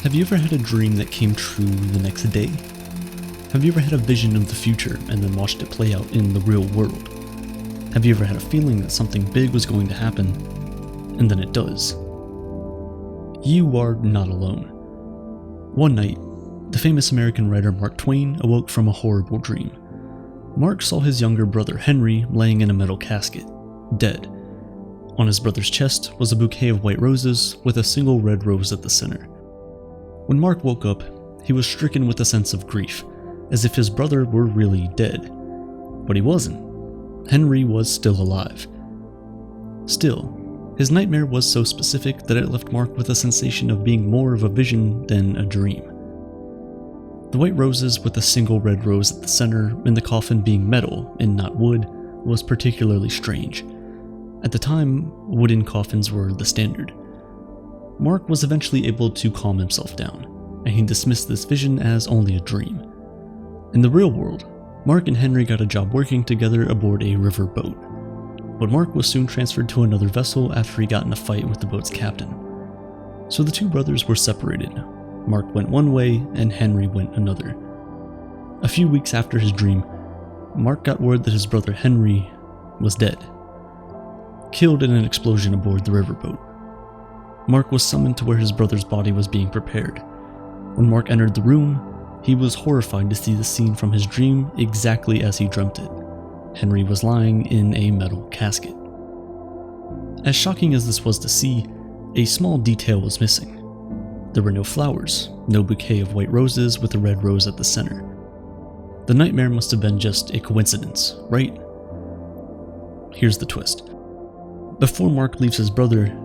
Have you ever had a dream that came true the next day? Have you ever had a vision of the future and then watched it play out in the real world? Have you ever had a feeling that something big was going to happen, and then it does? You are not alone. One night, the famous American writer Mark Twain awoke from a horrible dream. Mark saw his younger brother Henry laying in a metal casket, dead. On his brother's chest was a bouquet of white roses with a single red rose at the center. When Mark woke up, he was stricken with a sense of grief, as if his brother were really dead. But he wasn't. Henry was still alive. Still, his nightmare was so specific that it left Mark with a sensation of being more of a vision than a dream. The white roses with a single red rose at the center and the coffin being metal and not wood was particularly strange. At the time, wooden coffins were the standard. Mark was eventually able to calm himself down, and he dismissed this vision as only a dream. In the real world, Mark and Henry got a job working together aboard a river boat, but Mark was soon transferred to another vessel after he got in a fight with the boat's captain. So the two brothers were separated. Mark went one way and Henry went another. A few weeks after his dream, Mark got word that his brother Henry was dead, killed in an explosion aboard the riverboat. Mark was summoned to where his brother's body was being prepared. When Mark entered the room, he was horrified to see the scene from his dream exactly as he dreamt it. Henry was lying in a metal casket. As shocking as this was to see, a small detail was missing. There were no flowers, no bouquet of white roses with a red rose at the center. The nightmare must have been just a coincidence, right? Here's the twist. Before Mark leaves his brother,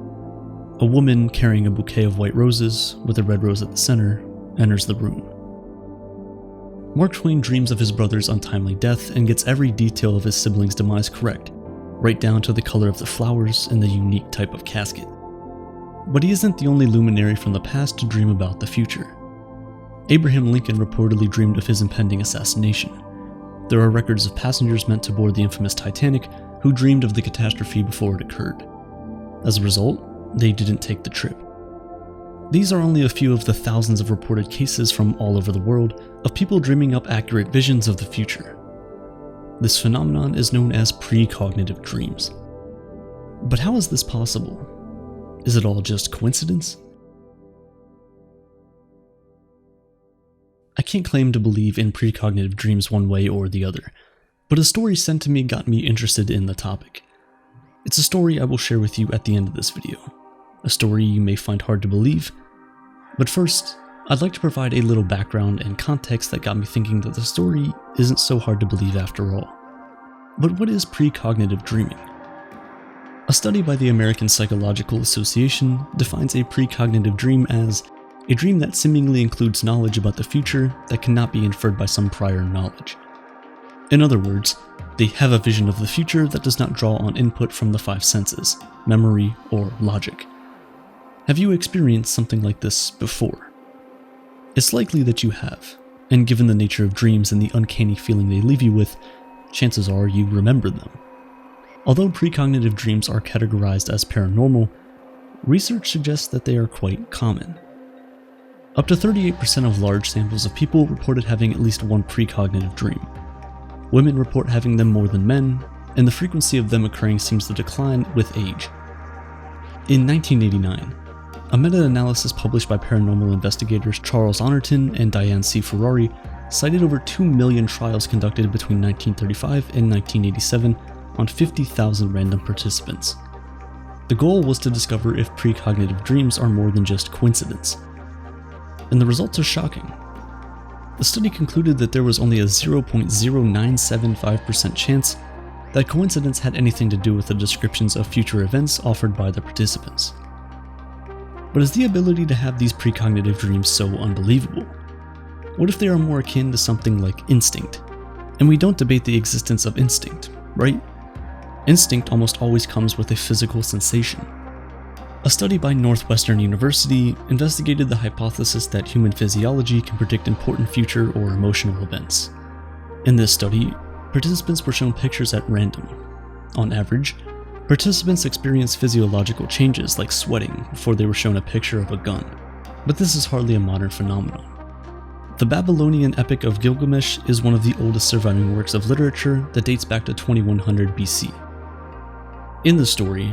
a woman carrying a bouquet of white roses with a red rose at the center enters the room. Mark Twain dreams of his brother's untimely death and gets every detail of his siblings' demise correct, right down to the color of the flowers and the unique type of casket. But he isn't the only luminary from the past to dream about the future. Abraham Lincoln reportedly dreamed of his impending assassination. There are records of passengers meant to board the infamous Titanic who dreamed of the catastrophe before it occurred. As a result, they didn't take the trip. These are only a few of the thousands of reported cases from all over the world of people dreaming up accurate visions of the future. This phenomenon is known as precognitive dreams. But how is this possible? Is it all just coincidence? I can't claim to believe in precognitive dreams one way or the other, but a story sent to me got me interested in the topic. It's a story I will share with you at the end of this video. A story you may find hard to believe, but first, I'd like to provide a little background and context that got me thinking that the story isn't so hard to believe after all. But what is precognitive dreaming? A study by the American Psychological Association defines a precognitive dream as a dream that seemingly includes knowledge about the future that cannot be inferred by some prior knowledge. In other words, they have a vision of the future that does not draw on input from the five senses, memory, or logic. Have you experienced something like this before? It's likely that you have, and given the nature of dreams and the uncanny feeling they leave you with, chances are you remember them. Although precognitive dreams are categorized as paranormal, research suggests that they are quite common. Up to 38% of large samples of people reported having at least one precognitive dream. Women report having them more than men, and the frequency of them occurring seems to decline with age. In 1989, a meta-analysis published by paranormal investigators Charles Honorton and Diane C. Ferrari cited over 2 million trials conducted between 1935 and 1987 on 50,000 random participants. The goal was to discover if precognitive dreams are more than just coincidence. And the results are shocking. The study concluded that there was only a 0.0975% chance that coincidence had anything to do with the descriptions of future events offered by the participants. But is the ability to have these precognitive dreams so unbelievable? What if they are more akin to something like instinct? And we don't debate the existence of instinct, right? Instinct almost always comes with a physical sensation. A study by Northwestern University investigated the hypothesis that human physiology can predict important future or emotional events. In this study, participants were shown pictures at random. On average, participants experienced physiological changes like sweating before they were shown a picture of a gun. But this is hardly a modern phenomenon. The Babylonian Epic of Gilgamesh is one of the oldest surviving works of literature that dates back to 2100 BC. In the story,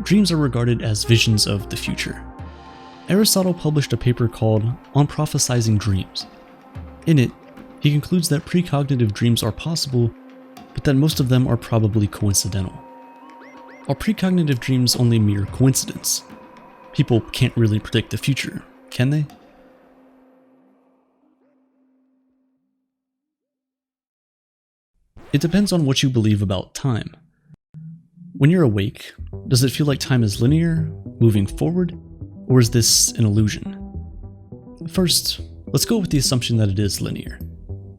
dreams are regarded as visions of the future. Aristotle published a paper called On Prophesizing Dreams. In it, he concludes that precognitive dreams are possible, but that most of them are probably coincidental. Are precognitive dreams only mere coincidence? People can't really predict the future, can they? It depends on what you believe about time. When you're awake, does it feel like time is linear, moving forward, or is this an illusion? First, let's go with the assumption that it is linear.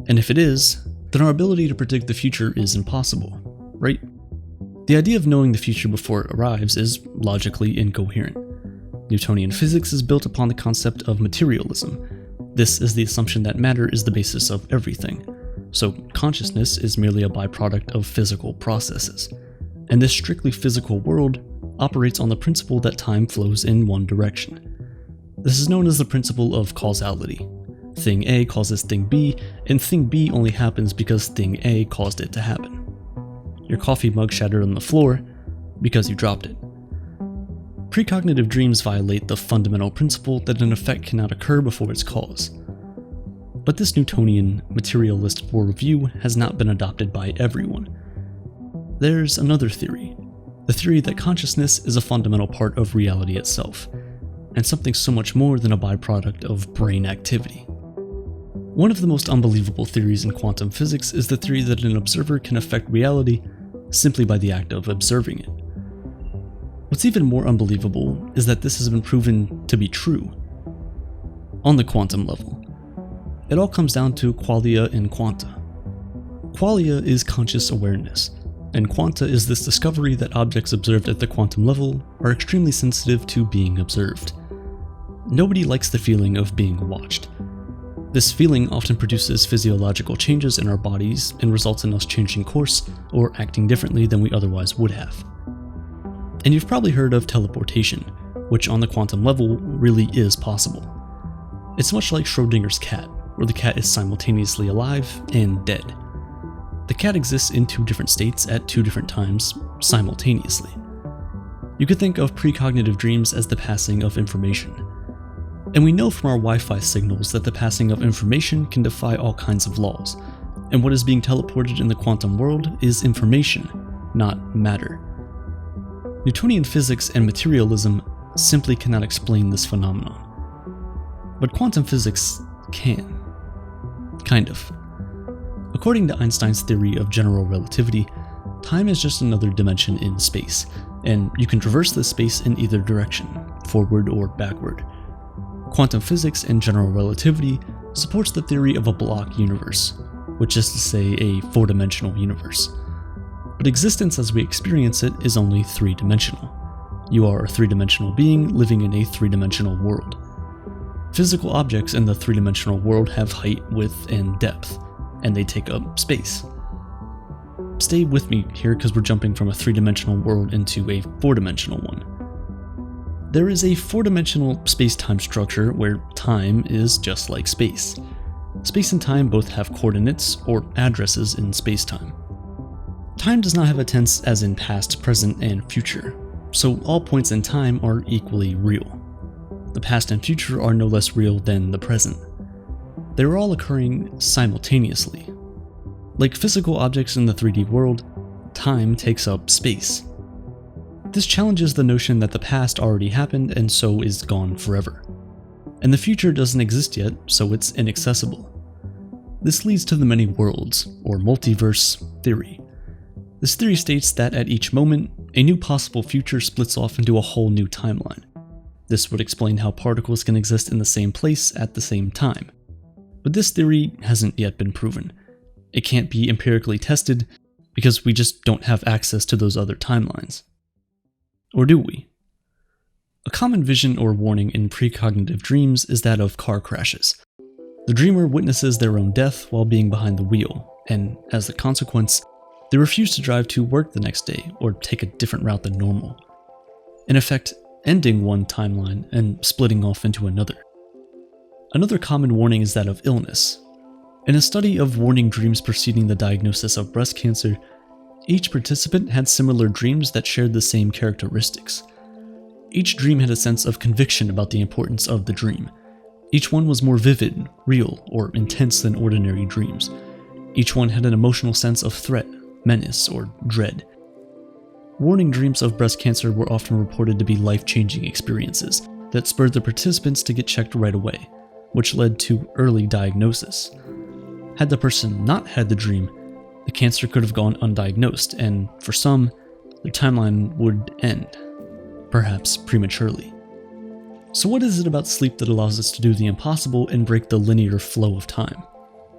And if it is, then our ability to predict the future is impossible, right? The idea of knowing the future before it arrives is logically incoherent. Newtonian physics is built upon the concept of materialism. This is the assumption that matter is the basis of everything, so consciousness is merely a byproduct of physical processes. And this strictly physical world operates on the principle that time flows in one direction. This is known as the principle of causality. Thing A causes thing B, and thing B only happens because thing A caused it to happen. Your coffee mug shattered on the floor because you dropped it. Precognitive dreams violate the fundamental principle that an effect cannot occur before its cause. But this Newtonian materialist worldview has not been adopted by everyone. There's another theory, the theory that consciousness is a fundamental part of reality itself, and something so much more than a byproduct of brain activity. One of the most unbelievable theories in quantum physics is the theory that an observer can affect reality simply by the act of observing it. What's even more unbelievable is that this has been proven to be true. On the quantum level, it all comes down to qualia in quanta. Qualia is conscious awareness, and quanta is this discovery that objects observed at the quantum level are extremely sensitive to being observed. Nobody likes the feeling of being watched. This feeling often produces physiological changes in our bodies and results in us changing course or acting differently than we otherwise would have. And you've probably heard of teleportation, which on the quantum level really is possible. It's much like Schrodinger's cat, where the cat is simultaneously alive and dead. The cat exists in two different states at two different times, simultaneously. You could think of precognitive dreams as the passing of information. And we know from our Wi-Fi signals that the passing of information can defy all kinds of laws, and what is being teleported in the quantum world is information, not matter. Newtonian physics and materialism simply cannot explain this phenomenon. But quantum physics can. Kind of. According to Einstein's theory of general relativity, time is just another dimension in space, and you can traverse this space in either direction, forward or backward. Quantum physics and general relativity supports the theory of a block universe, which is to say a four-dimensional universe. But existence as we experience it is only three-dimensional. You are a three-dimensional being living in a three-dimensional world. Physical objects in the three-dimensional world have height, width, and depth, and they take up space. Stay with me here because we're jumping from a three-dimensional world into a four-dimensional one. There is a four-dimensional space-time structure where time is just like space. Space and time both have coordinates, or addresses in space-time. Time does not have a tense as in past, present, and future, so all points in time are equally real. The past and future are no less real than the present. They are all occurring simultaneously. Like physical objects in the 3D world, time takes up space. This challenges the notion that the past already happened and so is gone forever. And the future doesn't exist yet, so it's inaccessible. This leads to the many worlds, or multiverse, theory. This theory states that at each moment, a new possible future splits off into a whole new timeline. This would explain how particles can exist in the same place at the same time. But this theory hasn't yet been proven. It can't be empirically tested because we just don't have access to those other timelines. Or do we? A common vision or warning in precognitive dreams is that of car crashes. The dreamer witnesses their own death while being behind the wheel, and as a consequence, they refuse to drive to work the next day or take a different route than normal. In effect, ending one timeline and splitting off into another. Another common warning is that of illness. In a study of warning dreams preceding the diagnosis of breast cancer, each participant had similar dreams that shared the same characteristics. Each dream had a sense of conviction about the importance of the dream. Each one was more vivid, real, or intense than ordinary dreams. Each one had an emotional sense of threat, menace, or dread. Warning dreams of breast cancer were often reported to be life-changing experiences that spurred the participants to get checked right away, which led to early diagnosis. Had the person not had the dream, the cancer could have gone undiagnosed, and for some, the timeline would end, perhaps prematurely. So what is it about sleep that allows us to do the impossible and break the linear flow of time?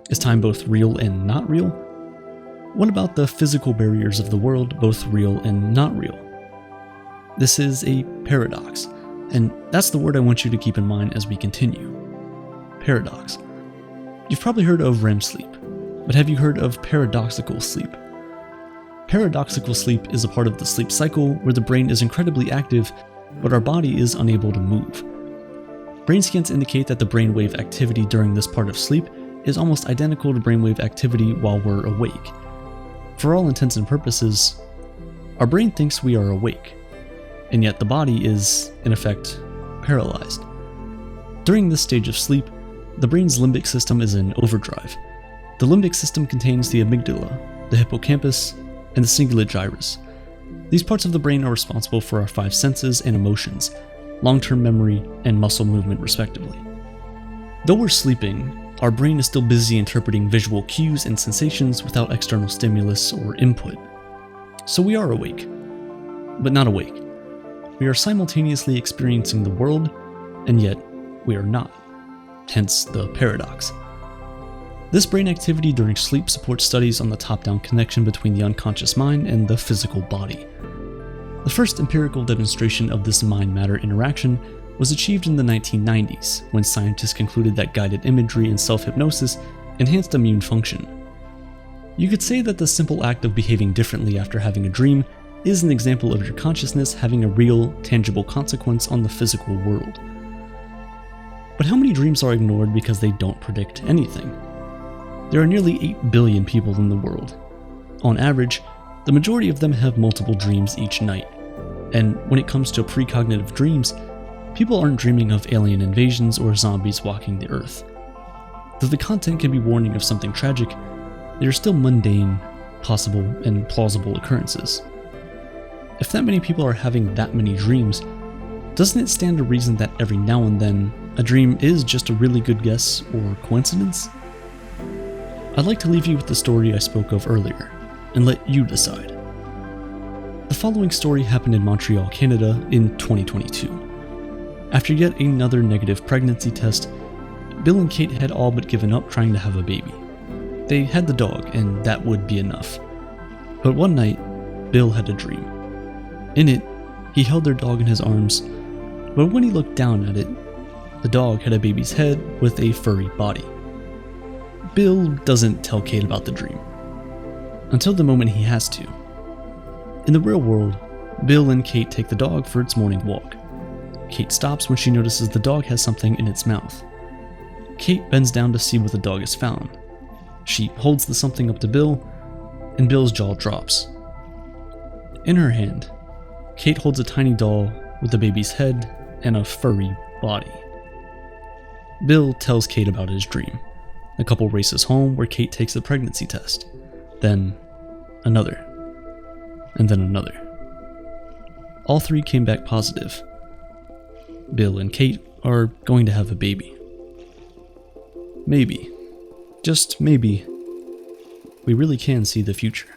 Is time both real and not real? What about the physical barriers of the world, both real and not real? This is a paradox, and that's the word I want you to keep in mind as we continue. Paradox. You've probably heard of REM sleep, but have you heard of paradoxical sleep? Paradoxical sleep is a part of the sleep cycle where the brain is incredibly active, but our body is unable to move. Brain scans indicate that the brainwave activity during this part of sleep is almost identical to brainwave activity while we're awake. For all intents and purposes, our brain thinks we are awake, and yet the body is, in effect, paralyzed. During this stage of sleep, the brain's limbic system is in overdrive. The limbic system contains the amygdala, the hippocampus, and the cingulate gyrus. These parts of the brain are responsible for our five senses and emotions, long-term memory, and muscle movement respectively. Though we're sleeping, our brain is still busy interpreting visual cues and sensations without external stimulus or input. So we are awake, but not awake. We are simultaneously experiencing the world, and yet we are not. Hence the paradox. This brain activity during sleep supports studies on the top-down connection between the unconscious mind and the physical body. The first empirical demonstration of this mind-matter interaction was achieved in the 1990s, when scientists concluded that guided imagery and self-hypnosis enhanced immune function. You could say that the simple act of behaving differently after having a dream is an example of your consciousness having a real, tangible consequence on the physical world. But how many dreams are ignored because they don't predict anything? There are nearly 8 billion people in the world. On average, the majority of them have multiple dreams each night. And when it comes to precognitive dreams, people aren't dreaming of alien invasions or zombies walking the earth. Though the content can be warning of something tragic, they are still mundane, possible, and plausible occurrences. If that many people are having that many dreams, doesn't it stand to reason that every now and then, a dream is just a really good guess or coincidence? I'd like to leave you with the story I spoke of earlier, and let you decide. The following story happened in Montreal, Canada in 2022. After yet another negative pregnancy test, Bill and Kate had all but given up trying to have a baby. They had the dog, and that would be enough. But one night, Bill had a dream. In it, he held their dog in his arms, but when he looked down at it, the dog had a baby's head with a furry body. Bill doesn't tell Kate about the dream, until the moment he has to. In the real world, Bill and Kate take the dog for its morning walk. Kate stops when she notices the dog has something in its mouth. Kate bends down to see what the dog has found. She holds the something up to Bill, and Bill's jaw drops. In her hand, Kate holds a tiny doll with a baby's head and a furry body. Bill tells Kate about his dream. The couple races home where Kate takes the pregnancy test. Then another. And then another. All three came back positive. Bill and Kate are going to have a baby. Maybe, just maybe, we really can see the future.